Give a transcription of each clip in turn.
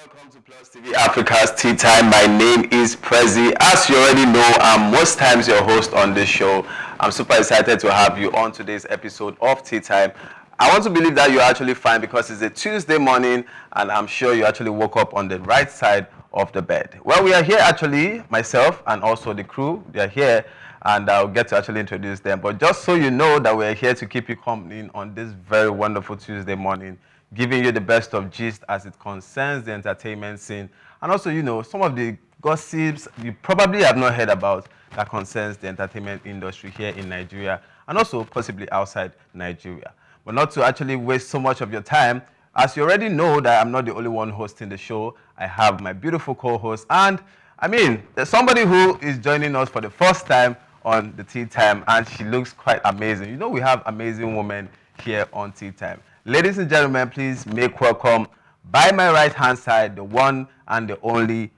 Welcome to Plus TV Africa's Tea Time. My name is Prezi. As you already know, I'm most times your host on this show. I'm super excited to have you on today's episode of Tea Time. I want to believe that you're actually fine because it's a Tuesday morning and I'm sure you actually woke up on the right side of the bed. Well, we are here actually, myself and also the crew. They are here and I'll get to actually introduce them. But just so you know that we're here to keep you company on this very wonderful Tuesday morning, giving you the best of gist as it concerns the entertainment scene. And also, you know, some of the gossips you probably have not heard about that concerns the entertainment industry here in Nigeria and also possibly outside Nigeria. But not to actually waste so much of your time, as you already know that I'm not the only one hosting the show, I have my beautiful co-host and I mean, there's somebody who is joining us for the first time on the Tea Time and she looks quite amazing. You know, we have amazing women here on Tea Time. Ladies and gentlemen, please make welcome by my right hand side, the one and the only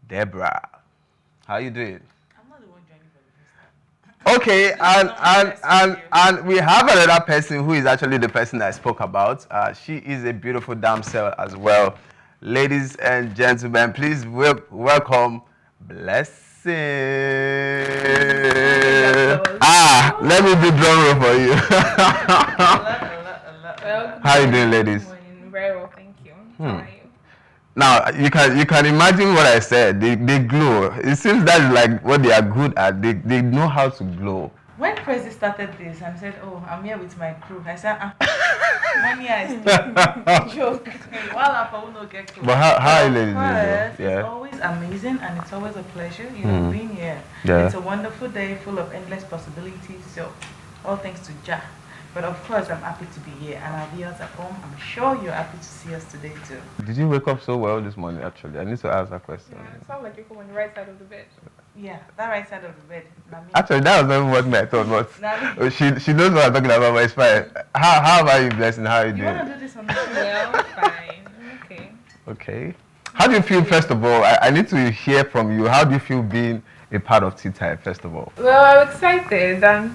Deborah. How you doing? I'm not the one joining for the first time. Okay, and we have another person who is actually the person I spoke about. She is a beautiful damsel as well. Ladies and gentlemen, please welcome Blessing. Let me do drum roll for you. How are you doing, ladies? Very well, thank you. How are you? Now you can imagine what I said. They glow. It seems that's like what they are good at. They know how to glow. When Prezi started this and said, "Oh, I'm here with my crew," I said, "Money is joke." But how are you ladies doing? It's always amazing and it's always a pleasure, being here. Yeah. It's a wonderful day full of endless possibilities. So, all thanks to Jah. But of course, I'm happy to be here, and our viewers at home, I'm sure you're happy to see us today too. Did you wake up so well this morning? Actually, I need to ask that question. Yeah, it sounds like you come on the right side of the bed. Yeah, that right side of the bed. Actually, that was not what I thought. But she knows what I'm talking about. But it's fine. How about you, Blessing? How are you doing? You want to do this on the show? Well, fine. Okay. Okay. How do you feel, first of all? I need to hear from you. How do you feel being a part of Tea Time, first of all? Well, I'm excited and,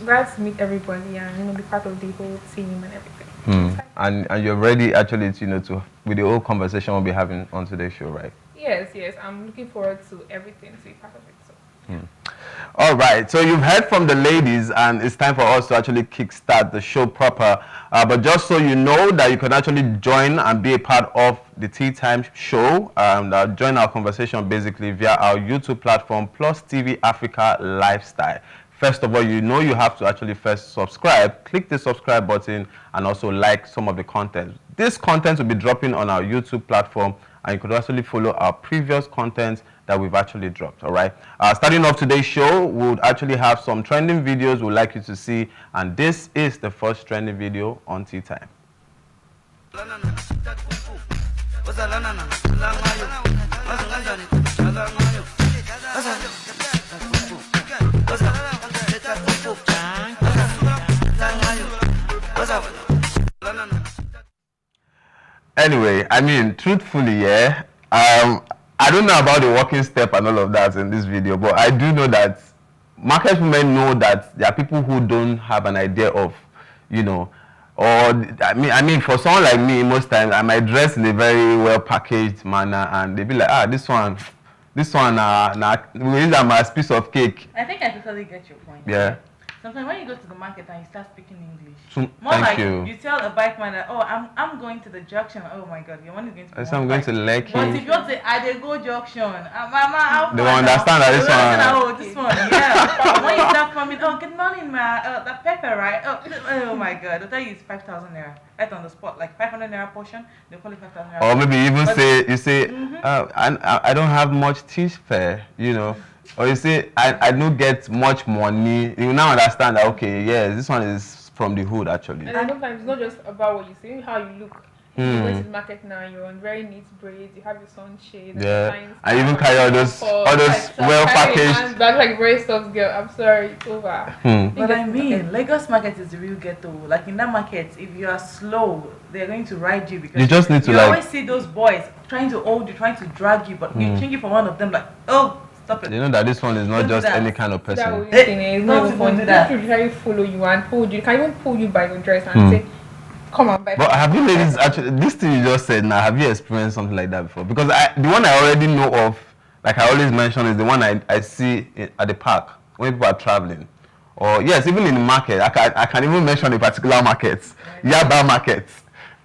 glad to meet everybody and, be part of the whole team and everything. And you're ready, actually, to with the whole conversation we'll be having on today's show, right? Yes. I'm looking forward to everything, to be part of it. So. All right, so you've heard from the ladies and it's time for us to actually kickstart the show proper. But just so you know that you can actually join and be a part of the Tea Time show and join our conversation basically via our YouTube platform, PlusTvAfrica Lifestyle. First of all, you have to actually first subscribe, click the subscribe button and also like some of the content. This content will be dropping on our YouTube platform and you could actually follow our previous content that we've actually dropped, all right? Starting off today's show, we'll actually have some trending videos we'd like you to see and this is the first trending video on Tea Time. Anyway, I mean, truthfully, I don't know about the walking step and all of that in this video, but I do know that market women know that there are people who don't have an idea of, or I mean, for someone like me, most times I might dress in a very well packaged manner, and they be like, this one, we use them as piece of cake. I think I totally get your point. Yeah. Sometimes when you go to the market and you start speaking English, you tell a bike man that, I'm going to the junction. Oh my God, your one is going to. So I'm going to Lekki. But if you want to say, I go junction, Mama, they will understand that this one, yeah. When you start coming, good morning, ma. That pepper, right? Oh my God, they'll tell you it's 5,000 naira right on the spot, like 500 naira portion. They'll call it 5,000 naira. Or maybe even I don't have much teeth fare, Or you say, I don't get much money. You now understand that, okay, yes, this one is from the hood, actually. And sometimes it's not just about what you say, how you look. You go to the market now, you're on very neat braids, you have your sunshade. And you even carry all those well packaged. That's like very soft girl. I'm sorry, it's over. But I mean, Lagos market is the real ghetto. Like in that market, if you are slow, they're going to ride you because you just need to always see those boys trying to hold you, trying to drag you, but you change it for one of them, like, stop it. You know that this one is not just any kind of person. That is not fun. They usually follow you and hold you. They can even pull you by your dress and say, come and buy. But have you ladies actually, this thing you just said now, have you experienced something like that before? Because the one I already know of, like I always mention, is the one I see at the park when people are traveling. Or yes, even in the market. I can even mention a particular market, Yaba market.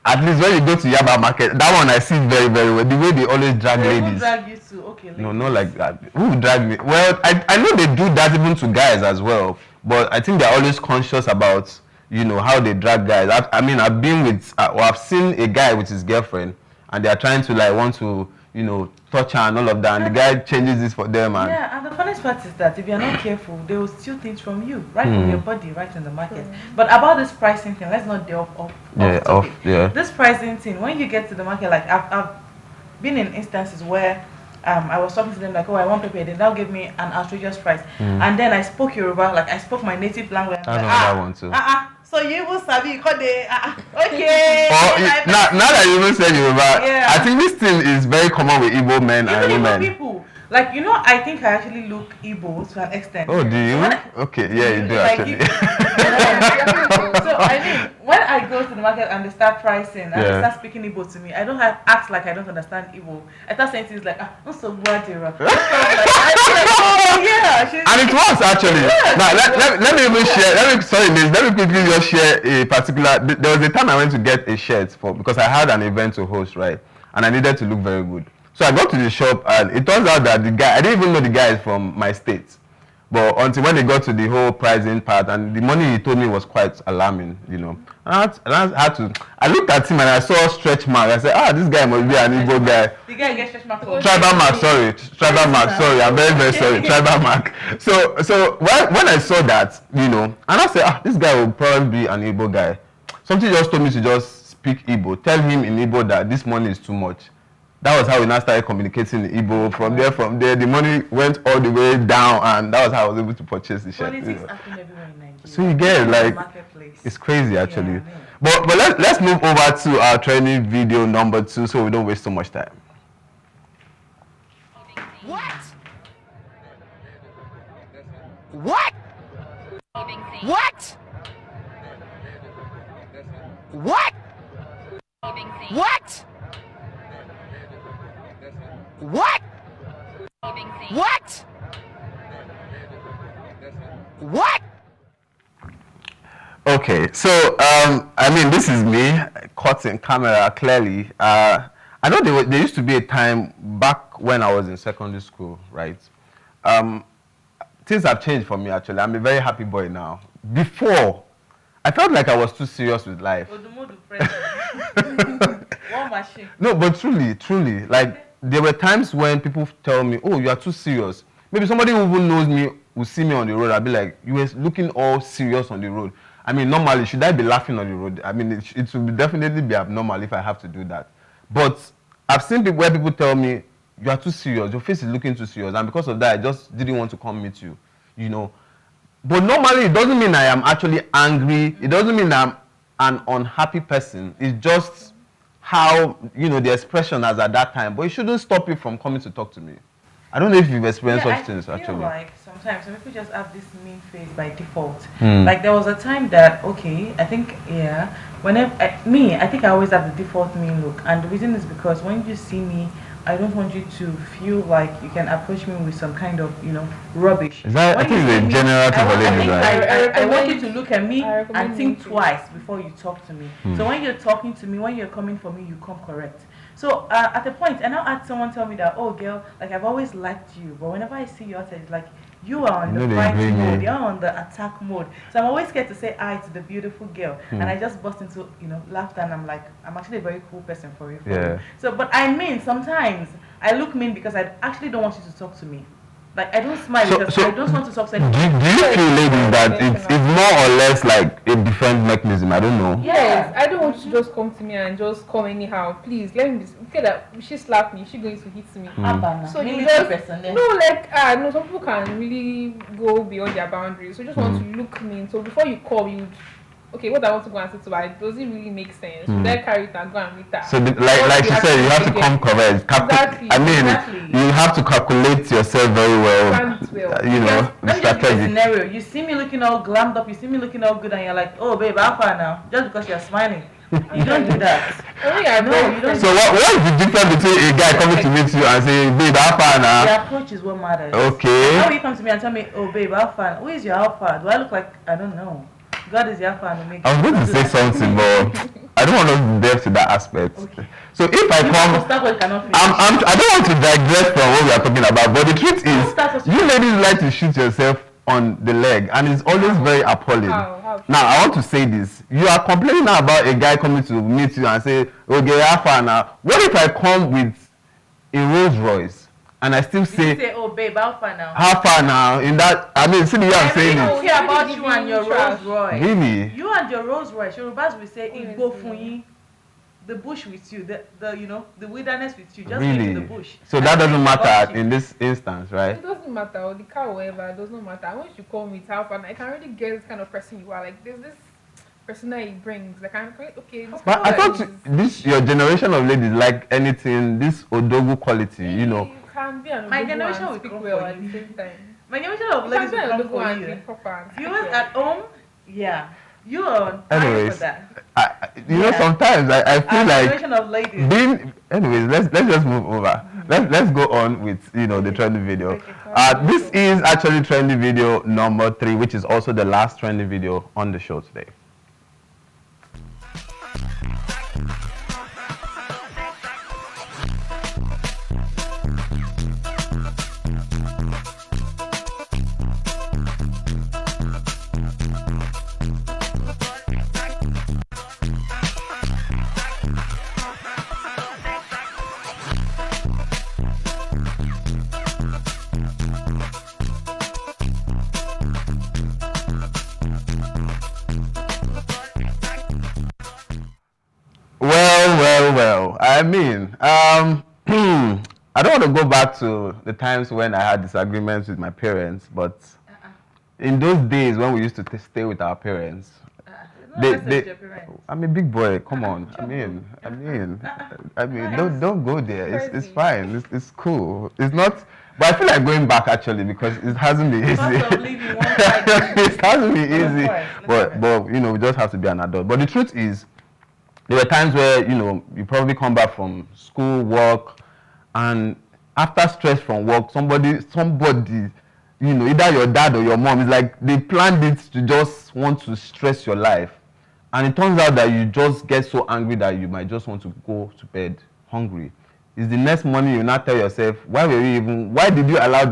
At least when you go to Yaba market, that one I see very, very well. The way they always drag ladies. Who drag you to? Okay, ladies. No, not like that. Who would drag me? Well, I know they do that even to guys as well. But I think they're always conscious about, how they drag guys. I've been with, or I've seen a guy with his girlfriend, and they are trying to want to, touch her and all of that, and the guy changes this for them. And yeah, and the funniest part is that if you're not careful, they will steal things from you, right from your body, right in the market. But about this pricing thing, let's not delve off topic. This pricing thing, when you get to the market, like I've been in instances where I was talking to them like, oh, I want pepper. They now give me an outrageous price, and then I spoke Yoruba, like I spoke my native language. I know that one too. So you will sabi call the okay. Now that you even said Yoruba, Yeah. I think this thing is very common with Igbo men and Even women. Igbo people, like I think I actually look Igbo to an extent. Oh, do you? Okay, yeah, you do actually. So I mean, when I go to the market and they start pricing and they start speaking Igbo to me, I don't have act like I don't understand Igbo. I start saying things like, I'm so glad you're up. And it was actually. Now let me even share. Let me quickly just share a particular. There was a time I went to get a shirt because I had an event to host, right? And I needed to look very good. So I got to the shop, and it turns out that the guy, I didn't even know the guy is from my state. But until when they got to the whole pricing part, and the money he told me was quite alarming, And I looked at him and I saw stretch mark. I said, this guy must be an Igbo guy. The guy gets stretch mark. Tribal mark, tribal mark, sorry, I'm very, very sorry, tribal mark. So when I saw that, and I said, this guy will probably be an Igbo guy. Something just told me to just speak Igbo, tell him in Igbo that this money is too much. That was how we now started communicating in Igbo. From there, the money went all the way down, and that was how I was able to purchase the shirt. Politics happen everywhere in Nigeria. So you get it's crazy actually. But let's move over to our training video number 2, so we don't waste so much time. What? What? What? What? What? What? What? What? Okay, so this is me caught in camera clearly. I know there used to be a time back when I was in secondary school, right? Things have changed for me actually. I'm a very happy boy now. Before, I felt like I was too serious with life. One machine. No, but truly, like there were times when people tell me, "Oh, you are too serious." Maybe somebody who even knows me will see me on the road. I'll be like, "You were looking all serious on the road." Normally, should I be laughing on the road? It would definitely be abnormal if I have to do that. But I've seen people where people tell me, "You are too serious. Your face is looking too serious," and because of that, I just didn't want to come meet you. But normally, it doesn't mean I am actually angry. It doesn't mean I'm an unhappy person. It's just how the expression as at that time. But it shouldn't stop you from coming to talk to me. I don't know if you've experienced such things actually. I feel like sometimes some people just have this mean face by default. Like there was a time that I think whenever I think I always have the default mean look, and the reason is because when you see me, I don't want you to feel like you can approach me with some kind of rubbish. Is that, I think it's a general type of lady, right? I want you to look at me and think twice before you talk to me. So when you're talking to me, when you're coming for me, you come correct. So at a point, and I had someone tell me that, oh girl, like I've always liked you, but whenever I see you outside, it's like you are on the fight mode, you're on the attack mode. So I'm always scared to say hi to the beautiful girl, and I just burst into laughter, and I'm like, I'm actually a very cool person for you. So, but sometimes I look mean because I actually don't want you to talk to me. Like I don't smile because I don't want to talk to anyone. Do you feel, ladies, that it's more or less like a defense mechanism? I don't know. Yes, I don't want you to just come to me and just come anyhow. Please let me okay that she slapped me, she going to hit me. So you just no, some people can really go beyond their boundaries. So you just want to look mean. So before you call, you what I want to go and say to her, does it really make sense? Should I carry it and go and meet her? So like she said, you have to come correct. Exactly. You have to calculate yourself very well. The strategy. Scenario. You see me looking all glammed up, you see me looking all good, and you're like, oh babe, how far now? Just because you're smiling. You don't do that. I mean, I No, know you don't. So what is the difference between a guy coming to meet you and saying, babe, how far now? The approach is what matters. Okay. How will you come to me and tell me, oh babe, how far? Who is your how far? Do I look like I don't know? God is your how far and Omega. I was going to say something, but I don't want to delve to that aspect. Okay. So if I come, Start what you cannot finish. I don't want to digress from what we are talking about, but the truth Don't start what is, you ladies like to shoot yourself on the leg, and it's always very appalling. How? Now, I want to say this. You are complaining now about a guy coming to meet you and say, okay, how far now? What if I come with a Rolls Royce and I still You say, say, oh babe, how far now? how far now? In that, I mean, see the way I'm saying I it. don't care about you and your Rolls Royce. Really? You and your Rolls Royce. Yorubas will say, Igbo funyi. The bush with you, the wilderness with you, just leave Really? the bush. So that doesn't matter in this instance, right? It doesn't matter, or the car, whatever, it does not matter. Once you call me, it's how far, I can already guess the kind of person you are. Like, there's this persona he brings. Like, I'm okay. This But I guy thought is- this your generation of ladies like anything, this odogu quality, you know. You can be an My Odogu generation and will speak come well for at you. the same time. My generation of You ladies can be will an come Odogu for and be you. proper and speak Viewers well. at home, yeah. You are on fire for Anyways, that. you know, Yeah. sometimes I feel Our like generation of ladies. being. Anyways, let's just move over. Let's go on with the trendy video. Okay, This is actually trendy video number 3, which is also the last trendy video on the show today. Well. I mean, I don't want to go back to the times when I had disagreements with my parents, but in those days when we used to stay with our parents, I'm a big boy. Come on. I mean, don't go there. It's fine. It's cool. It's not. But I feel like going back actually because it hasn't been easy. Cost of living, one side. It hasn't been easy. But But we just have to be an adult. But the truth is, there were times where you probably come back from school, work, and after stress from work, somebody, either your dad or your mom is like they planned it to just want to stress your life, and it turns out that you just get so angry that you might just want to go to bed hungry. It's the next morning you now tell yourself, why did you allow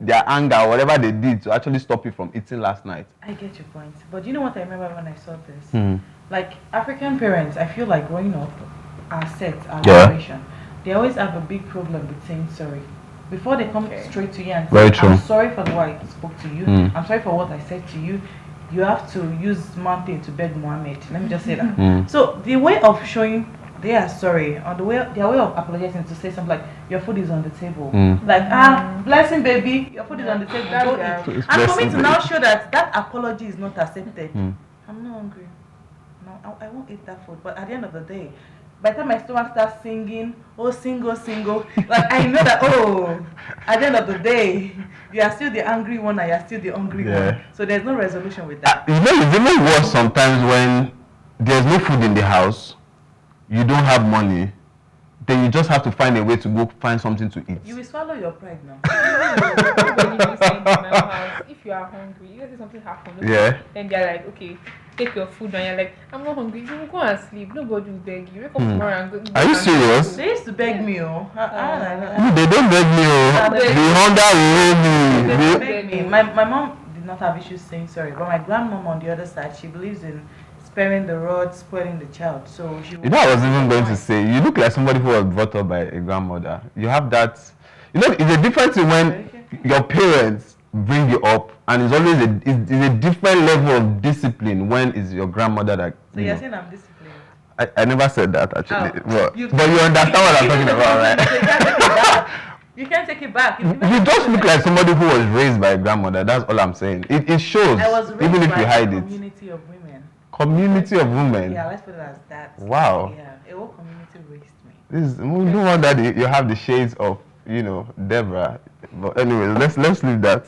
their anger or whatever they did to actually stop you from eating last night? I get your point. But you know what I remember when I saw this? Like African parents, I feel like growing up, our generation, they always have a big problem with saying sorry. Before they come straight to you and say, I'm sorry for the way I spoke to you, I'm sorry for what I said to you, you have to use mountain to beg Muhammad. Let me just say that. So the way of showing they are sorry, or their way of apologizing to say something like, your food is on the table. Like, blessing baby, your food is on the table, go eat. And for me to now show that apology is not accepted, I'm not hungry. No, I won't eat that food. But at the end of the day, by the time my stomach starts singing, single, like I know that, at the end of the day, you are still the angry one and you are still the hungry one. So there's no resolution with that. It's even worse sometimes when there's no food in the house, you don't have money, then you just have to find a way to go find something to eat. You will swallow your pride now. If you are hungry, you see something happen, then they're like, okay, take your food, and you're like, I'm not hungry, you will go and sleep, nobody will beg you. Wake up tomorrow and go. Are you serious? They used to beg me, They don't beg me, the hunger will hold me. Beg me. My mom did not have issues saying sorry, but my grandmom on the other side, she believes in sparing the rod, spoiling the child. So she. I was even going to say, you look like somebody who was brought up by a grandmother. You have that. It's a difference when your parents bring you up, and it's always it's a different level of discipline when it's your grandmother that. So you're saying I'm disciplined? I never said that actually, but you understand what I'm talking about, right? You can't take it back. You just look like somebody who was raised by a grandmother. That's all I'm saying. It shows, I was raised even if by you hide a it. community of women. Community of women. Yeah, let's put it as that. Wow. Yeah, a whole community raised me. No wonder you have the shades of Deborah. But anyways, let's leave that.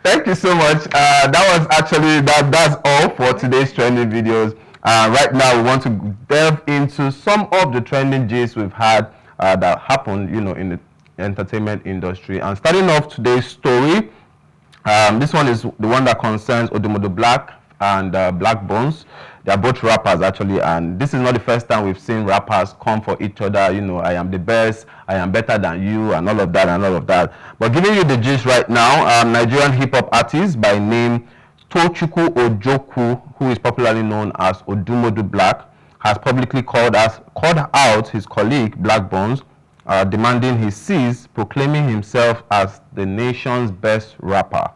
Thank you so much. That was actually that's all for today's trending videos. Right now, we want to delve into some of the trending gist we've had that happened, in the entertainment industry. And starting off today's story, this one is the one that concerns Odumodu Black and Black Bones. They are both rappers actually, and this is not the first time we've seen rappers come for each other. I am the best, I am better than you, and all of that and all of that. But giving you the gist right now, Nigerian hip hop artist by name Tochukwu Ojoku, who is popularly known as Odumodu Black, has publicly called out his colleague Black Bones, demanding he cease proclaiming himself as the nation's best rapper.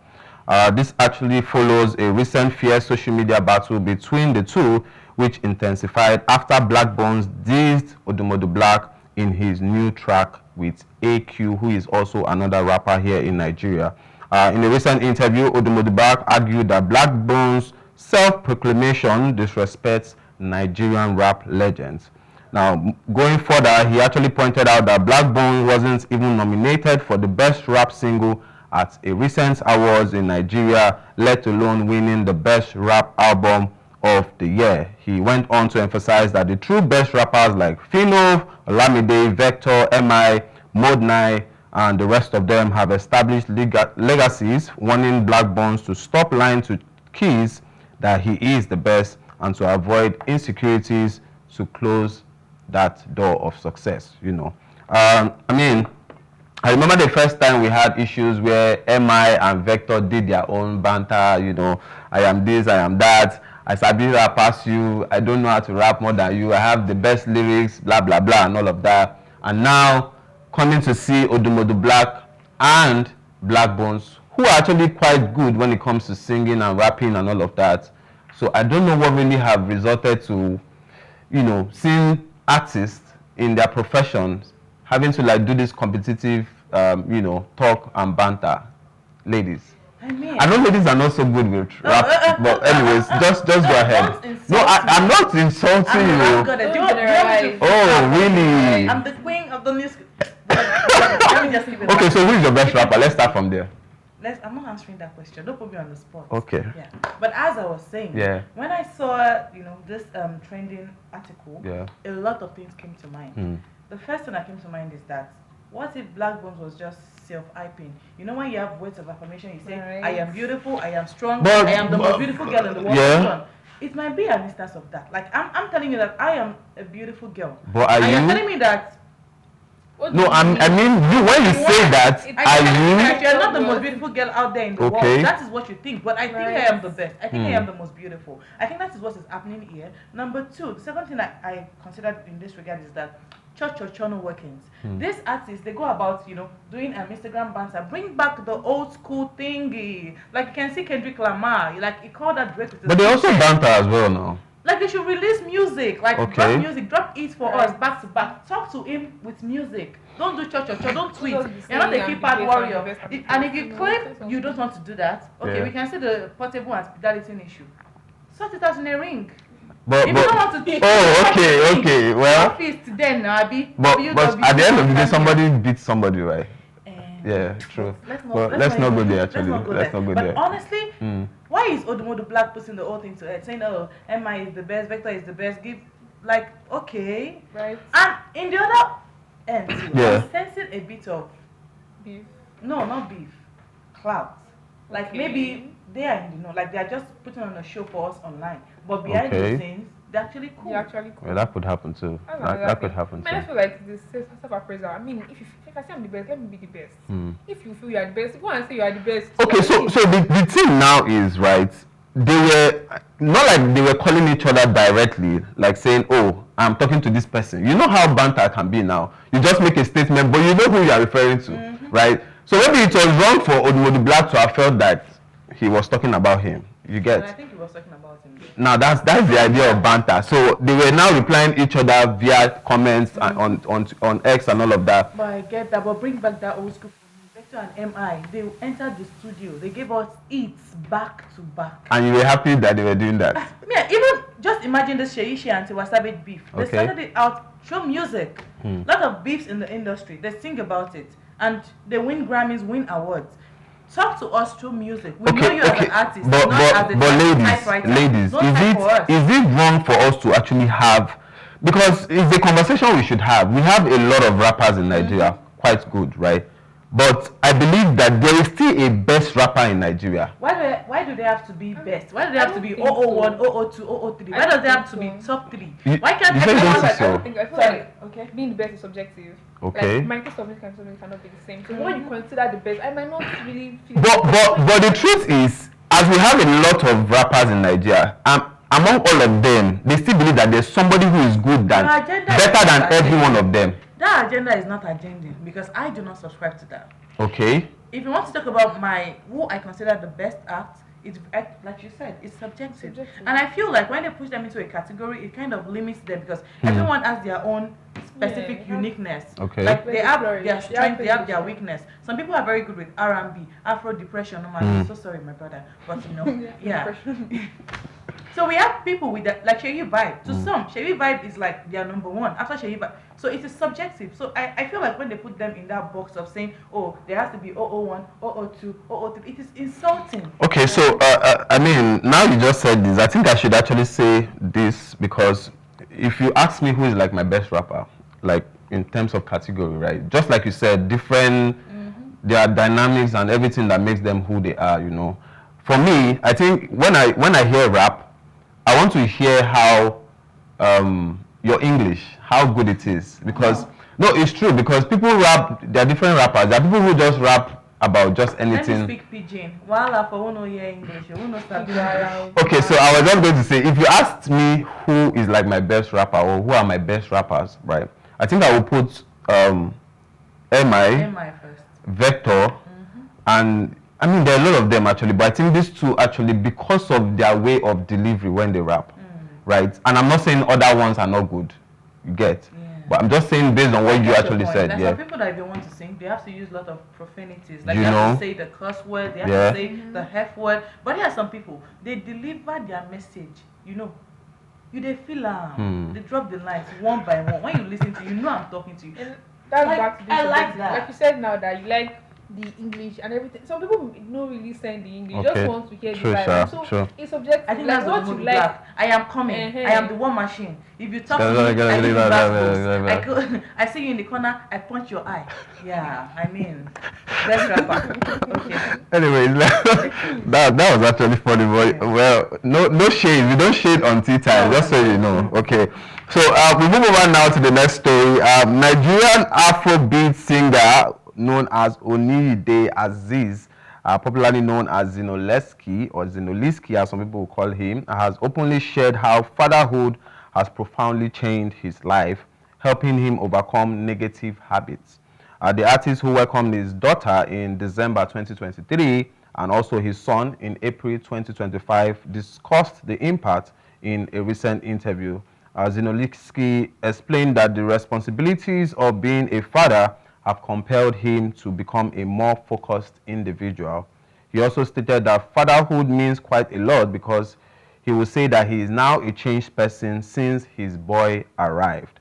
This actually follows a recent fierce social media battle between the two, which intensified after Black Bones dissed Odumodu Black in his new track with AQ, who is also another rapper here in Nigeria. In a recent interview, Odumodu Black argued that Black Bones' self-proclamation disrespects Nigerian rap legends. Now, going further, he actually pointed out that Black Bones wasn't even nominated for the best rap single at a recent awards in Nigeria, let alone winning the best rap album of the year. He went on to emphasize that the true best rappers like Phyno, Olamide, Vector, MI, Mode 9, and the rest of them have established legacies, warning Black Bones to stop lying to Keys that he is the best and to avoid insecurities to close that door of success. I remember the first time we had issues where MI and Vector did their own banter, I am this, I am that, I sabi rap past you, I don't know how to rap more than you, I have the best lyrics, blah, blah, blah, and all of that. And now, coming to see Odumodu Black and Black Bones, who are actually quite good when it comes to singing and rapping and all of that. So I don't know what really have resulted to, seeing artists in their professions having to do this competitive, talk and banter. Ladies. I know ladies are not so good with rap, but anyways, just go ahead. No, I'm not insulting you. Oh, really? I'm the queen of the news. Let me just leave it. Okay, so who is your best rapper? Let's start from there. I'm not answering that question. Don't put me on the spot. Okay. Yeah. But as I was saying, when I saw, this trending article, a lot of things came to mind. The first thing that came to mind is that what if Black Bones was just self-hyping? When you have words of affirmation, you say, I am beautiful, I am strong, I am the most beautiful girl in the world. It might be an instance of that. Like, I'm telling you that I am a beautiful girl. But are you telling me that? No, I mean, when you say that, you're not the most beautiful girl out there in the world. That is what you think. But I think I am the best. I think I am the most beautiful. I think that is what is happening here. Number two, the second thing I considered in this regard is that church no workings. These artists, they go about, doing an Instagram banter. Bring back the old school thingy. Like, you can see Kendrick Lamar. Like, he called that Drake. But they also banter as well now. Like, they should release music. Like, drop music, drop it for us back to back. Talk to him with music. Don't do church. Don't tweet. You're not a keypad warrior. And if you claim you don't want to do that, we can see the portable and fidelity issue. Sort it out in a ring. But if you don't want to okay. Well, office then, Abi. But at the end of the day, somebody beats somebody, right? Yeah, true. Let's not go there. Actually, let's not go there. But honestly, why is Odumodu Black putting the whole thing to it, saying, "Oh, MI is the best, Vector is the best"? Right? And in the other end, I'm sensing a bit of beef. No, not beef. Clout. Like maybe they are, like they are just putting on a show for us online, but behind the scenes, they're actually cool. Well, that could happen too. That could happen too. I feel like this self-appraisal. I mean, if I say I'm the best, let me be the best. If you feel you are the best, go and say you are the best. Okay, so the thing now is, right, they were not like they were calling each other directly, like saying, "Oh, I'm talking to this person." You know how banter can be now. You just make a statement, but you know who you are referring to, right? So maybe it was wrong for Odumodu Black to have felt that he was talking about him. You get? And I think he was talking about him. Now that's the idea of banter. So they were now replying each other via comments on X and all of that. But I get that. But bring back that old school. Vector and MI, they entered the studio. They gave us hits back to back. And you were happy that they were doing that? Yeah, even just imagine the Sheishi and Tiwa Savage beef. They started it out, show music. Lot of beefs in the industry. They sing about it. And they win Grammys, win awards. Talk to us through music. We know you as an artist, not as a typewriter. ladies, is it wrong for us to actually have, because it's a conversation we should have. We have a lot of rappers in Nigeria, quite good, right? But I believe that there is still a best rapper in Nigeria. Why do they have to be best? Why do they have to be 001, 002, 003? Why does they have to be top 3? Why can't everyone? I feel like being the best is subjective. Okay. Like, my taste of music and something cannot be the same. So when you consider the best, I might not really feel. But the truth is, as we have a lot of rappers in Nigeria, among all of them, they still believe that there's somebody who is good than better than every one of them. That agenda is not agenda because I do not subscribe to that. Okay. If you want to talk about who I consider the best act, it's like you said, it's subjective. And I feel like when they push them into a category, it kind of limits them because everyone has their own specific uniqueness. Okay. Like they have their strength, they have their weakness. Some people are very good with R&B, Afro depression. I'm so sorry, my brother, but yeah. So we have people with that, like Sheyi Vibe. To some, Sheyi Vibe is like their number one after Sheyi Vibe. So it is subjective. So I feel like when they put them in that box of saying, oh, there has to be 001, 002, 003, it is insulting. Okay, so I mean, now you just said this, I think I should actually say this because if you ask me who is like my best rapper, like in terms of category, right? Just like you said, different, their dynamics and everything that makes them who they are, For me, I think when I hear rap, I want to hear how your English, how good it is. Because no, it's true, because people rap, there are different rappers. There are people who just rap about just anything. Let me speak pidgin. While for who know hear English, who knows that. Okay, so I was just going to say, if you asked me who is like my best rapper or who are my best rappers, right? I think I will put MI first. Vector, and I mean there are a lot of them actually, but I think these two actually, because of their way of delivery when they rap, right? And I'm not saying other ones are not good, you get, but I'm just saying based on what you actually said. There's some people that if they want to sing, they have to use a lot of profanities, like they have to say the curse word, they have to say the F word. But there are some people, they deliver their message, you they feel they drop the lines one by one. When you listen to, I'm talking to you. And that's back to this. I like that. Like you said now that you like the English and everything. Some people don't really send the English, just want to hear the vibe. So it's subjective. I think like that's what you like. Black. I am coming. I am the one machine. If you talk to me, I give you back post. I see you in the corner, I punch your eye. Yeah, I mean, best rapper. Okay. Anyways, that was actually funny, but well, no shade. We don't shade on tea time, just so you know. Okay. So we move over now to the next story. Nigerian Afrobeat singer known as Oniyide Aziz, popularly known as Zinoleski or Zinoliski as some people will call him, has openly shared how fatherhood has profoundly changed his life, helping him overcome negative habits. The artist, who welcomed his daughter in December 2023 and also his son in April 2025, discussed the impact in a recent interview. Zinoliski explained that the responsibilities of being a father have compelled him to become a more focused individual. He also stated that fatherhood means quite a lot because he will say that he is now a changed person since his boy arrived.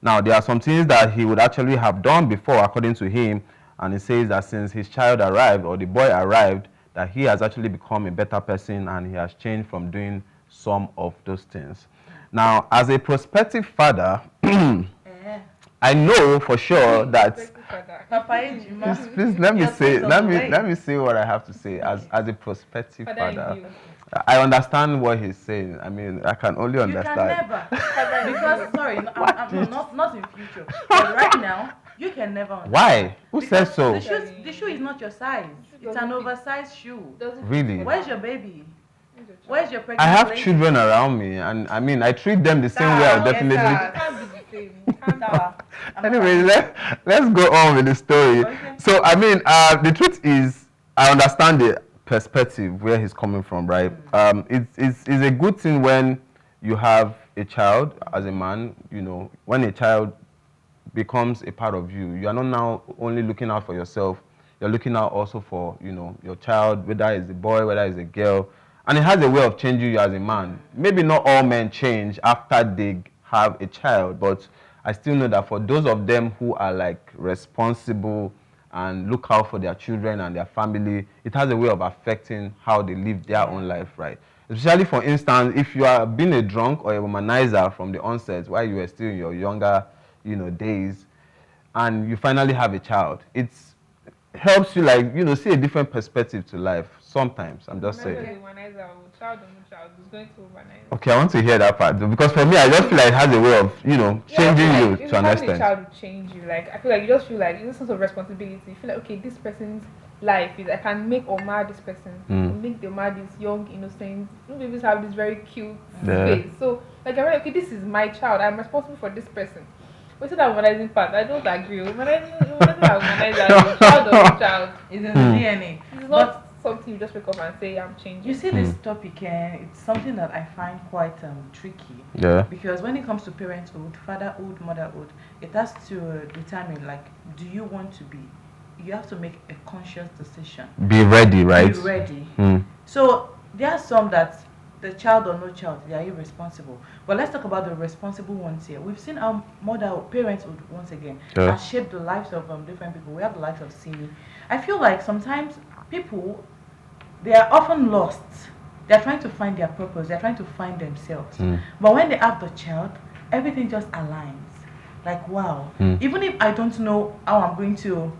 Now, there are some things that he would actually have done before, according to him, and he says that since his child arrived or the boy arrived, that he has actually become a better person and he has changed from doing some of those things. Now, as a prospective father, I know for sure that please let me say what I have to say as a prospective father. I understand what he's saying. I mean, I can only understand. You can never. Because sorry, I'm not in future. But right now, you can never understand. Why? Who says so? The shoe is not your size. It's an oversized shoe. Really? Where's your baby? Where's your pregnant I have lady? children around me, and I mean, I treat them the same way. I'll definitely. Anyway, let's go on with the story. Okay. So, I mean, the truth is, I understand the perspective where he's coming from, right? It's a good thing when you have a child as a man. When a child becomes a part of you, you are not now only looking out for yourself. You're looking out also for your child, whether it's a boy, whether it's a girl. And it has a way of changing you as a man. Maybe not all men change after they have a child, but I still know that for those of them who are like responsible and look out for their children and their family, it has a way of affecting how they live their own life, right? Especially, for instance, if you are being a drunk or a womanizer from the onset while you were still in your younger, days, and you finally have a child, it helps you, like, see a different perspective to life. Sometimes, I'm just saying. Child or no child is going to humanize. Okay, I want to hear that part though, because for me, I just feel like it has a way of, changing you to an extent. A child will change you. Like, I feel like you just feel like it's a sense of responsibility. You feel like, okay, this person's life is, I can make or mar this person, make them mar this young, innocent. You babies have this very cute face. So, like, I'm like, okay, this is my child. I'm responsible for this person. But it's that humanizing part. I don't agree. Humanizing child or no child. It's in the DNA. It's not something you just wake up and say, I'm changing. You see, this topic, it's something that I find quite tricky. Yeah. Because when it comes to parenthood, fatherhood, motherhood, it has to determine, like, do you want to be? You have to make a conscious decision. Be ready, right? Be ready. So there are some that the child or no child, they are irresponsible. But let's talk about the responsible ones here. We've seen our parenthood, once again, has shaped the lives of different people. We have the lives of Simi. I feel like sometimes people, they are often lost. They're trying to find their purpose. They're trying to find themselves. But when they have the child, everything just aligns. Like, wow. Even if I don't know how I'm going to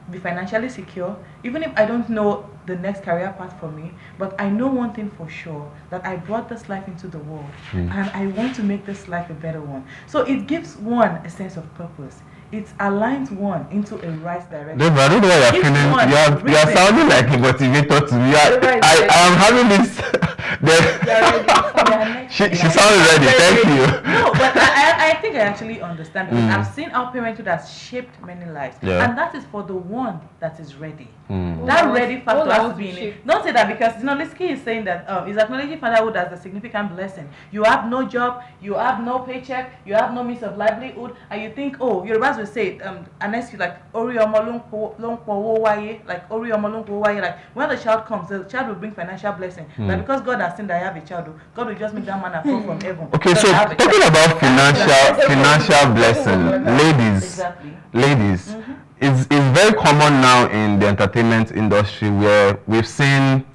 be financially secure, even if I don't know the next career path for me, but I know one thing for sure, that I brought this life into the world and I want to make this life a better one. So it gives one a sense of purpose. It aligns one into a right direction. David, I don't know what you're feeling. You are sounding like a motivator to me. I am having this. She sounds ready. Thank you. No, but I think I actually understand, because I've seen how parenthood has shaped many lives, and that is for the one that is ready. That ready factor has to be in it. Don't say that, because Liski is saying that is acknowledging fatherhood as a significant blessing. You have no job, you have no paycheck, you have no means of livelihood, and you think, oh, Yorubas will say, unless you like like when the child comes, the child will bring financial blessing. Like, because God has seen that I have a child, God will just make that man fall from heaven. Okay, so talking about financial blessing, ladies, it's very common now in the entertainment industry, where we've seen,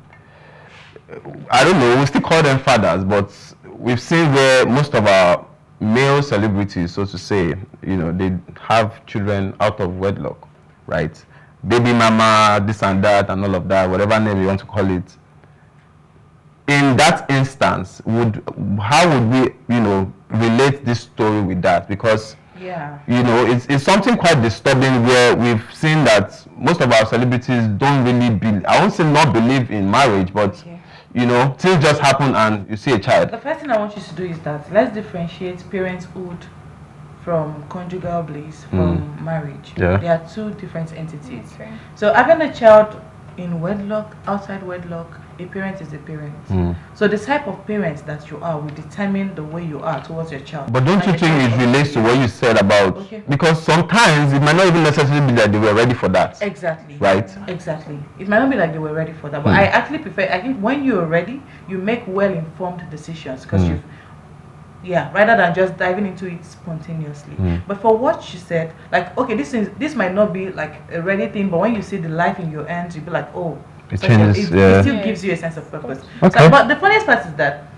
I don't know, we still call them fathers, but we've seen where most of our male celebrities, so to say, they have children out of wedlock, right? Baby mama, this and that, and all of that, whatever name you want to call it. In that instance, how would we, relate this story with that? Because it's something quite disturbing, where we've seen that most of our celebrities don't really I won't say not believe in marriage, but things just happen and you see a child. The first thing I want you to do is that let's differentiate parenthood from conjugal bliss from marriage. They are two different entities. So having a child in wedlock, outside wedlock, a parent is a parent. So the type of parents that you are will determine the way you are towards your child. But don't you think it relates to what you said about, because sometimes it might not even necessarily be that they were ready for that. Exactly. Right? Exactly. It might not be like they were ready for that. But I actually prefer, I think when you're ready, you make well-informed decisions, because you've rather than just diving into it spontaneously. But for what she said, like, okay, this might not be like a ready thing, but when you see the life in your hands, you'll be like, oh, it changes. It still gives you a sense of purpose. Okay. So, but the funniest part is that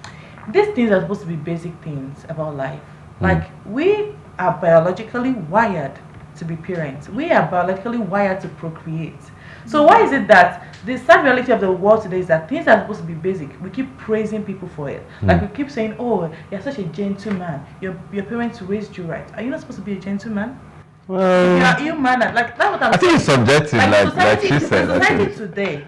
these things are supposed to be basic things about life. Like, we are biologically wired to be parents. We are biologically wired to procreate. So why is it that the sad reality of the world today is that things are supposed to be basic? We keep praising people for it. Like, we keep saying, oh, you're such a gentleman. Your parents raised you right. Are you not supposed to be a gentleman? Well, you are ill-mannered. Like, that's what I'm saying. I think it's subjective, like she said. Society today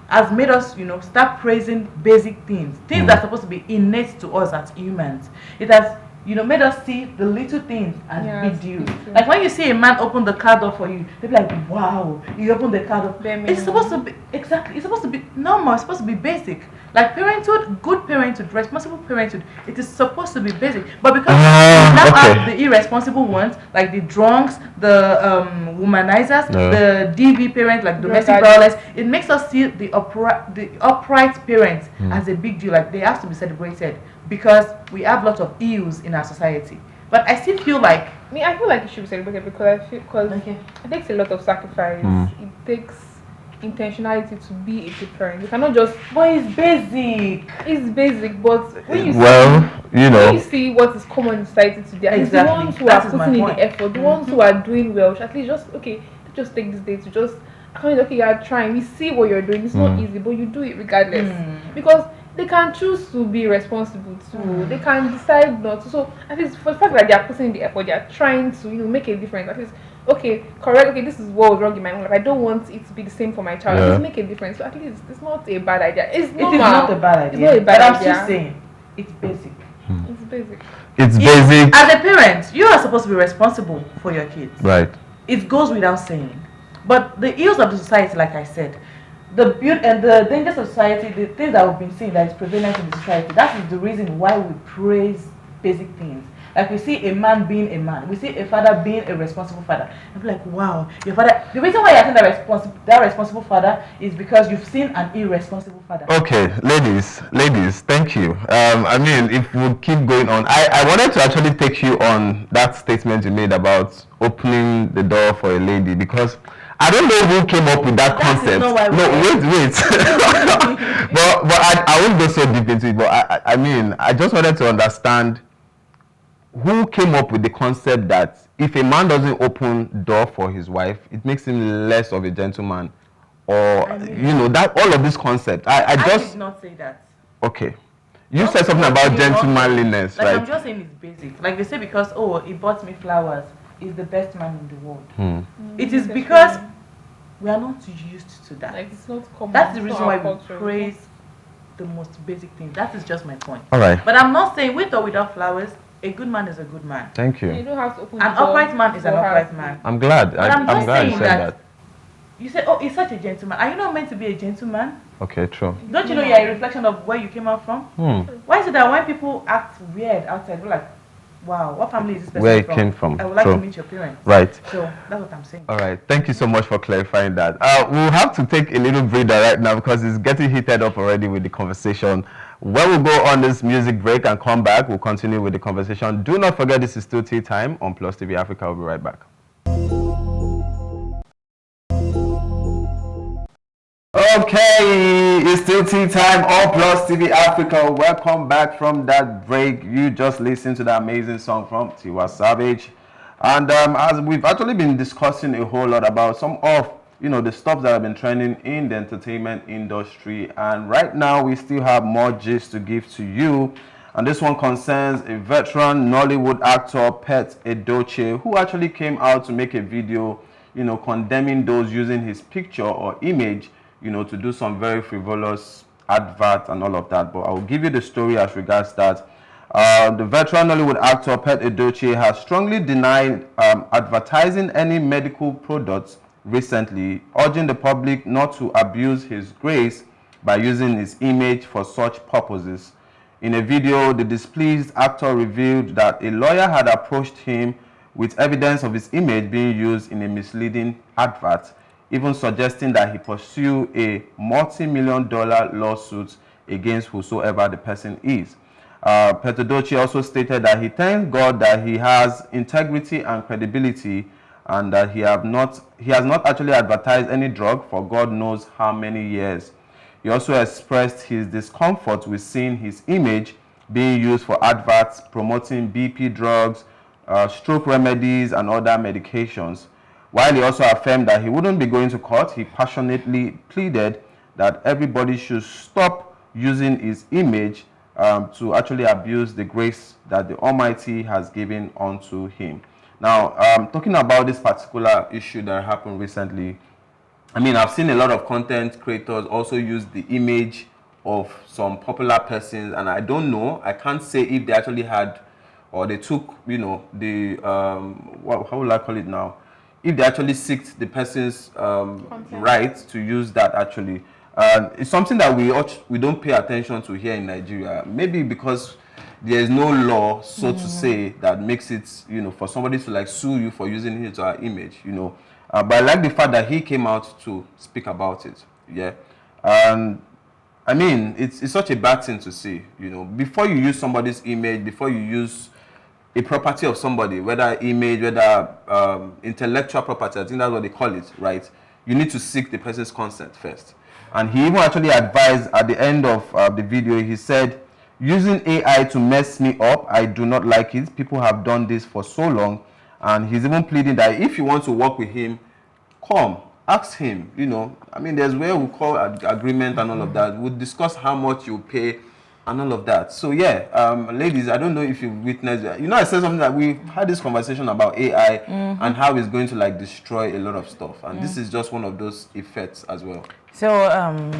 has made us, start praising basic things that are supposed to be innate to us as humans. It has, made us see the little things as big deals. Like, when you see a man open the car door for you, they'll be like, wow, you opened the car door. It's supposed to be, it's supposed to be normal, it's supposed to be basic. Like, parenthood, good parenthood, responsible parenthood, it is supposed to be basic. But because we now have the irresponsible ones, like the drunks, the womanizers, the DV parents, like domestic violence, it makes us see the upright parents as a big deal. Like, they have to be celebrated, because we have lots of ills in our society. But I still feel like Me, I feel like it should be celebrated because Okay. it takes a lot of sacrifice. It takes intentionality to be a good parent. You cannot just. But it's basic. It's basic, but when you Well, see, you when know. you see what is common in society today, it's the Exactly. ones who That are is my putting in point. the effort, the ones who are doing well. Should at least just okay, just take this day to just. Okay, you are trying. We see what you're doing. It's not easy, but you do it regardless because they can choose to be responsible too. They can decide not to. So at least for the fact that they are putting in the effort, they are trying to make a difference. At least okay, correct. Okay, this is what was wrong in my own life. I don't want it to be the same for my child. At least make a difference. So at least it's not a bad idea. It's normal. It is not a bad idea. It's not a bad but I'm idea. still saying it's basic. It's basic. It's basic. As a parent, you are supposed to be responsible for your kids. Right. It goes without saying. But the ills of the society, like I said, the beauty and the dangers of society, the things that we've been seeing that is prevalent in the society, that is the reason why we praise basic things. Like we see a man being a man, we see a father being a responsible father. And we're like, wow, your father. The reason why you're saying that responsible father is because you've seen an irresponsible father. Okay, ladies, thank you. I mean, if we keep going on, I wanted to actually take you on that statement you made about opening the door for a lady, because I don't know who came up with that concept. Not why No, wait. but I won't go so deep into it. But I mean, I just wanted to understand who came up with the concept that if a man doesn't open door for his wife, it makes him less of a gentleman, or that all of this concept. I just did not say that. Okay, you said something about gentlemanliness, like, right? I'm just saying it's basic. Like they say, because he bought me flowers, he's the best man in the world. It is because we are not used to that. Like it's not common. That's the It's reason not why our we culture. praise the most basic things. That is just my point. All right. But I'm not saying with or without flowers, a good man is a good man. Thank You you. don't have to open An the door upright man is an for her upright to- man. I'm glad. But I'm just glad you saying said that. that. You say, he's such a gentleman. Are you not meant to be a gentleman? Okay, true. Don't you know you're a reflection of where you came out from? Why is it that when people act weird outside, we're like, wow, what family is this person Where he from? came from. I would like True. to meet your parents. Right. So that's what I'm saying. All right. Thank you so much for clarifying that. We'll have to take a little breather right now because it's getting heated up already with the conversation. When we go on this music break and come back, we'll continue with the conversation. Do not forget, this is still Tea Time on Plus TV Africa. We'll be right back. Okay, it's still Tea Time on Plus TV Africa. Welcome back from that break. You just listened to the amazing song from Tiwa Savage. And as we've actually been discussing a whole lot about some of the stuff that have been trending in the entertainment industry, and right now we still have more gist to give to you, and this one concerns a veteran Nollywood actor, Pet Edochie, who actually came out to make a video condemning those using his picture or image to do some very frivolous advert and all of that. But I'll give you the story as regards that. The veteran Nollywood actor Pet Edochie has strongly denied advertising any medical products recently, urging the public not to abuse his grace by using his image for such purposes. In a video, the displeased actor revealed that a lawyer had approached him with evidence of his image being used in a misleading advert, even suggesting that he pursue a multi-million-dollar lawsuit against whosoever the person is. Pet Edochie also stated that he thanks God that he has integrity and credibility, and that he has not actually advertised any drug for God knows how many years. He also expressed his discomfort with seeing his image being used for adverts promoting BP drugs, stroke remedies, and other medications. While he also affirmed that he wouldn't be going to court, he passionately pleaded that everybody should stop using his image to actually abuse the grace that the Almighty has given unto him. Now, talking about this particular issue that happened recently, I mean, I've seen a lot of content creators also use the image of some popular persons, and I don't know, I can't say if they actually had, or they took, the, how will I call it now? If they actually seeked the person's right to use that actually. It's something that we don't pay attention to here in Nigeria. Maybe because there is no law, so to say, that makes it, for somebody to like sue you for using his or her image, But I like the fact that he came out to speak about it. Yeah. I mean, it's such a bad thing to see, Before you use somebody's image, before you use a property of somebody, whether image, whether intellectual property, I think that's what they call it, right? You need to seek the person's consent first. And he even actually advised at the end of the video, he said, using AI to mess me up, I do not like it. People have done this for so long. And he's even pleading that if you want to work with him, come, ask him, I mean, there's where we call agreement and all of that. We'll discuss how much you pay and all of that. So yeah, ladies, I don't know if you've witnessed, I said something that we've had this conversation about AI and how it's going to like destroy a lot of stuff. And this is just one of those effects as well. So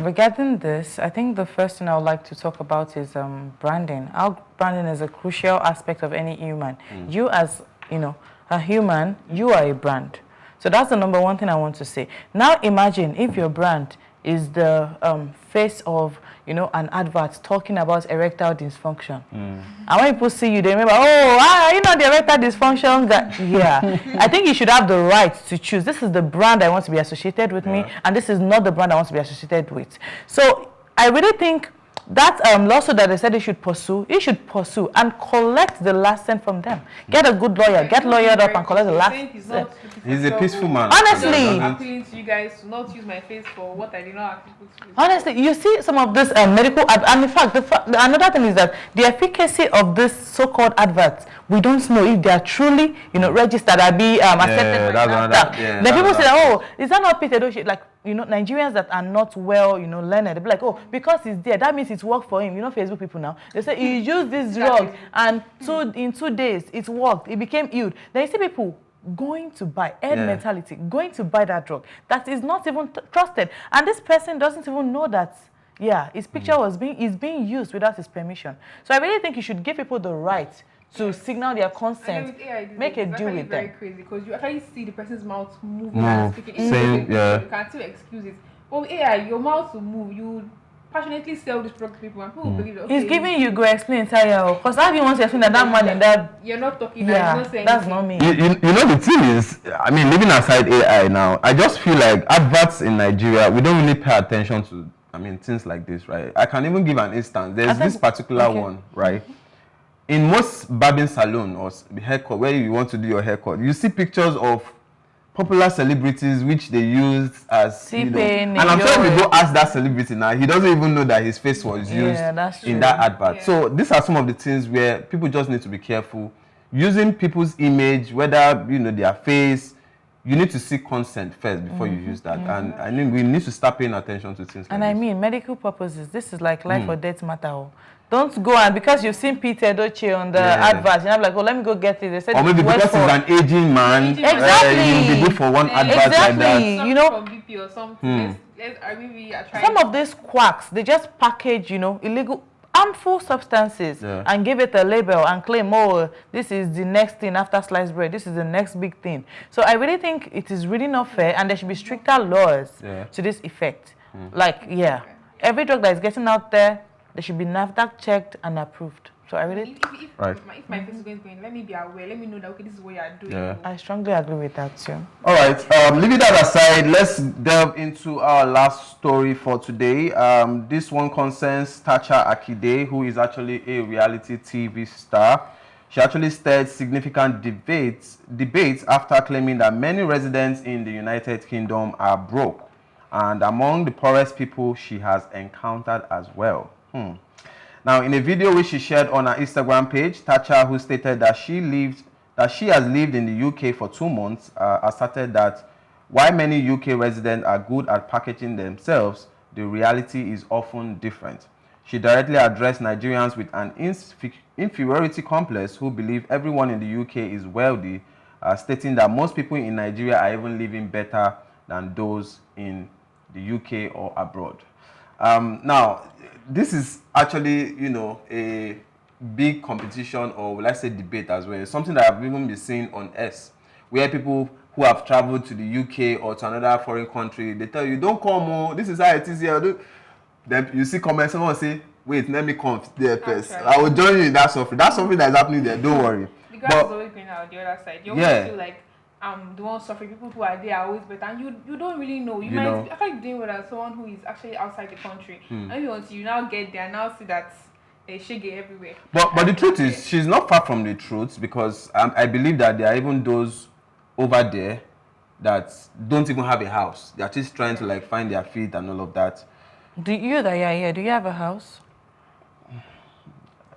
regarding this, I think the first thing I would like to talk about is branding. How branding is a crucial aspect of any human. You as, a human, you are a brand. So that's the number one thing I want to say. Now imagine if your brand is the face of, an advert talking about erectile dysfunction. And when people see you, they remember, the erectile dysfunction guy. Yeah. I think you should have the right to choose. This is the brand I want to be associated with me, and this is not the brand I want to be associated with. So I really think that lawsuit that they said he should pursue and collect the last cent from them. Get a good lawyer, get lawyered up and collect the last cent. He's a peaceful man. Honestly. I'm appealing to you guys to not use my face for what I did not ask people to use. Honestly, you see some of this medical and in fact, another thing is that the efficacy of this so-called adverts, we don't know if they are truly, registered or be accepted by NAFDAC. Then people say, is that not Peter Doshi? Like, Nigerians that are not well, learned, they'll be like, because he's there, that means it's worked for him. Facebook people now, they say he used this drug and in 2 days it worked, it became healed. Then you see people going to buy mentality, going to buy that drug that is not even trusted, and this person doesn't even know that his picture is being used without his permission. So I really think you should give people the right to signal their consent, make a deal with them. Very crazy because you actually see the person's mouth moving and speaking. You can still excuse it. But with AI, your mouth will move. You passionately sell this product to people and people believe that. He's giving you go explain entire. Because how do you want to explain that man in that? You're not talking. You're not saying that's anything. not me. The thing is, I mean, leaving aside AI now, I just feel like adverts in Nigeria, we don't really pay attention to, things like this, right? I can even give an instance. There's this particular one, right? In most barbing salon or haircut, where you want to do your haircut, you see pictures of popular celebrities which they used as, and I'm sure if you go ask that celebrity now, he doesn't even know that his face was used in that advert. Yeah. So these are some of the things where people just need to be careful. Using people's image, whether, their face, you need to seek consent first before you use that. And I think we need to start paying attention to things like this. Medical purposes, this is like life or death matter. Don't go and because you've seen Peter Doche on the advert, you're like, let me go get it. They said, or maybe because he's an aging man, exactly. You'll be good for one advert like that. From BP or something. Some of these quacks, they just package, illegal, harmful substances and give it a label and claim, this is the next thing after sliced bread. This is the next big thing. So I really think it is really not fair, and there should be stricter laws to this effect. Every drug that is getting out there, they should be NAFDAC checked and approved. So I really... If my face is going, let me be aware. Let me know that, this is what you're doing. Yeah. I strongly agree with that too. All right. Leaving that aside, let's delve into our last story for today. This one concerns Tacha Akide, who is actually a reality TV star. She actually stirred significant debates after claiming that many residents in the United Kingdom are broke, and among the poorest people she has encountered as well. Now, in a video which she shared on her Instagram page, Tacha, who stated that she has lived in the UK for 2 months, asserted that while many UK residents are good at packaging themselves, the reality is often different. She directly addressed Nigerians with an inferiority complex who believe everyone in the UK is wealthy, stating that most people in Nigeria are even living better than those in the UK or abroad. Now, this is actually, a big competition, or let's say debate as well. It's something that I've even been seeing on X, where people who have traveled to the UK or to another foreign country, they tell you, don't come, this is how it is here. Then you see comments, someone say, wait, let me come there first. I will join you in that suffering. That's something that's happening there, don't worry. The grass is always greener on the other side. You always feel like the one suffering, people who are there are always better, and you don't really know. You might actually be doing well as someone who is actually outside the country. And until you now get there and now see that shege everywhere. But the truth is, she's not far from the truth, because I believe that there are even those over there that don't even have a house. They're just trying to like find their feet and all of that. Do you have a house?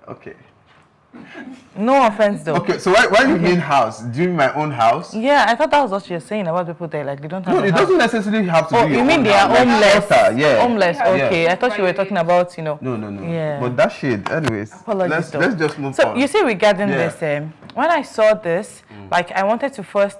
Okay. No offense though. Okay, so why you mean house? Do you mean my own house? Yeah, I thought that was what you're saying about people there, like they don't have No, a it house. doesn't necessarily have to Oh, be you your mean own they are house. Like homeless? shelter, yeah. Homeless, okay. Yeah. I thought you were talking about, No. Yeah. But that shit, anyways. Apologies, though. Let's just move so on. you see, regarding Yeah. this, when I saw this, like I wanted to first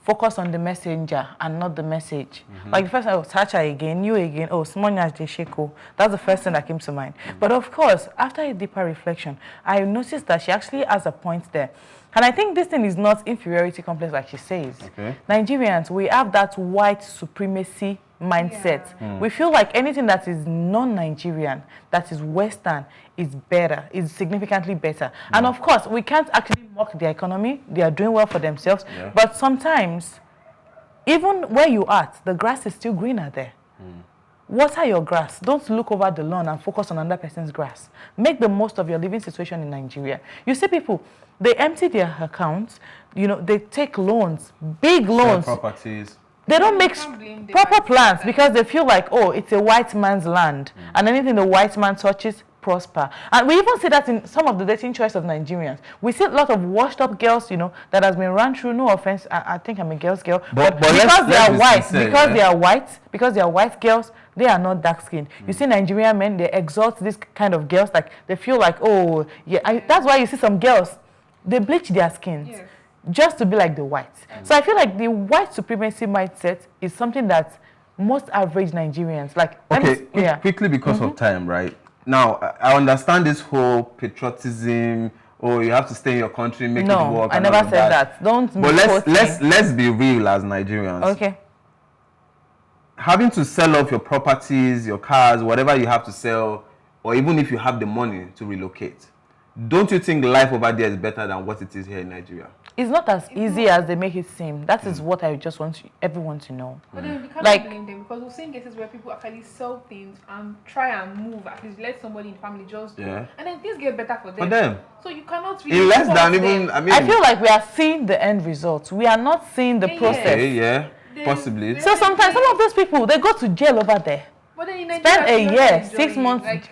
focus on the messenger and not the message. Like the first time, Sacha again, you again, oh, Simonya Desheko. That's the first thing that came to mind. But of course, after a deeper reflection, I noticed that she actually has a point there. And I think this thing is not inferiority complex like she says. Okay. Nigerians, we have that white supremacy mindset. We feel like anything that is non-Nigerian, that is Western, is better, is significantly better. And of course, we can't actually mock their economy. They are doing well for themselves. Yeah. But sometimes, even where you are, the grass is still greener there. Water your grass. Don't look over the lawn and focus on another person's grass. Make the most of your living situation in Nigeria. You see people, they empty their accounts, they take loans, big loans. Sell properties. They don't make can't blame them proper at the plans same because they feel like, oh, it's a white man's land. And anything the white man touches, prosper. And we even see that in some of the dating choice of Nigerians. We see a lot of washed up girls, that has been run through. No offense, I think I'm a girl's girl. But because they are white, because they are white girls, they are not dark skinned. You see Nigerian men, they exalt this kind of girls, like they feel like, oh, yeah. That's why you see some girls, they bleach their skins. Yes. Just to be like the whites. So I feel like the white supremacy mindset is something that most average Nigerians like. Okay, quickly because of time, right? Now, I understand this whole patriotism, or you have to stay in your country, make it No, work. I and never all of said that. Don't. But let's be real as Nigerians. Okay. Having to sell off your properties, your cars, whatever you have to sell, or even if you have the money to relocate, don't you think life over there is better than what it is here in Nigeria? It's not as easy as they make it seem. That is what I just want everyone to know. But then we can't Like- blame them because we've seen cases where people actually sell things and try and move, at least let somebody in the family just do. Yeah. And then things get better for them. For them. So you cannot really In less fault than them. even, I mean. I feel like we are seeing the end result. We are not seeing the Yeah. process. Okay, yeah, They- possibly. they- So sometimes some of those people, they go to jail over there. But then in Spend Nigeria, a you're year, not 6 enjoying, months. like,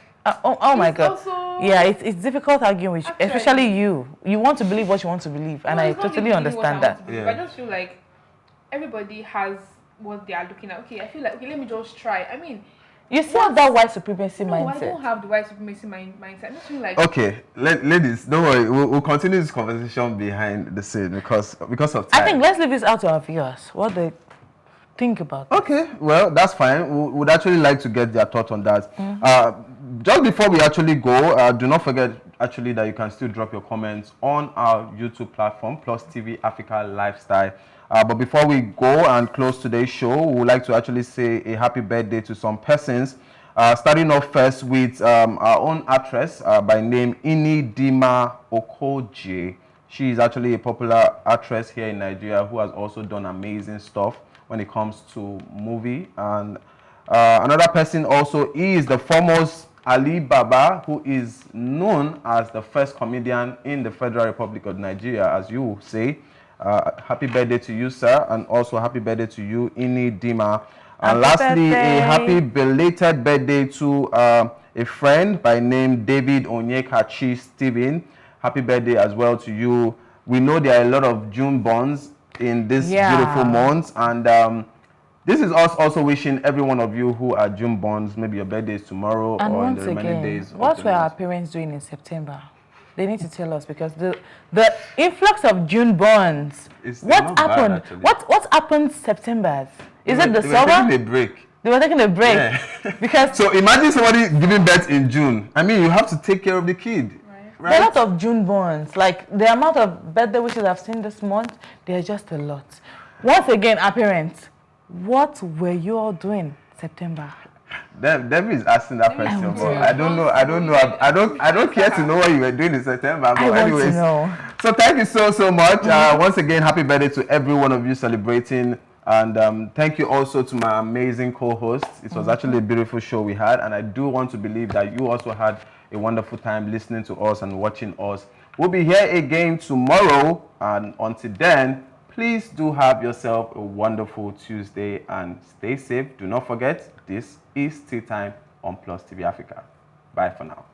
Oh my it's God. also- Yeah, it's difficult arguing with, Actually- especially you. You want to believe what you want to believe, and no, I it's not totally really what I understand want that. to believe. Yeah. I just feel like everybody has what they are looking at. Okay, I feel like, okay, let me just try. I mean, You still have that white supremacy no, I don't mindset. have the white supremacy mindset. I just feel like Okay, ladies, don't worry. We'll continue this conversation behind the scene because of time. I think let's leave this out to our viewers. What they think about. Okay, well, that's fine. We would actually like to get their thoughts on that. Just before we actually go, do not forget actually that you can still drop your comments on our YouTube platform, PlusTvAfrica Lifestyle. But before we go and close today's show, we would like to actually say a happy birthday to some persons. Starting off first with our own actress by name Ini Dima Okoje. She is actually a popular actress here in Nigeria who has also done amazing stuff when it comes to movie. And another person also is the foremost Ali Baba, who is known as the first comedian in the Federal Republic of Nigeria, as you say. Happy birthday to you, sir, and also happy birthday to you, Ini Dima. And Happy lastly, birthday. a happy belated birthday to a friend by name David Onyekachi Steven. Happy birthday as well to you. We know there are a lot of June borns in this beautiful month, and this is us also wishing every one of you who are June borns, maybe your birthday is tomorrow And or in once the remaining again, days. of what the were our month. parents doing in September? They need to tell us because the influx of June bonds. It's What not bad, happened? actually. What happened September? Is it the They were taking summer? a break. They were taking a break Yeah. because So imagine somebody giving birth in June. I mean, you have to take care of the kid. Right. there are a lot of June bonds. Like the amount of birthday wishes I've seen this month, they're just a lot. Once again, our parents, what were you all doing September? Debbie is asking that question, want but to I don't know. I don't care to know what you were doing in September. But I want anyways, to know. so thank you so much. Once again, happy birthday to every one of you celebrating. And thank you also to my amazing co-hosts. It was actually a beautiful show we had, and I do want to believe that you also had a wonderful time listening to us and watching us. We'll be here again tomorrow, and until then, please do have yourself a wonderful Tuesday and stay safe. Do not forget, this is Tea Time on Plus TV Africa. Bye for now.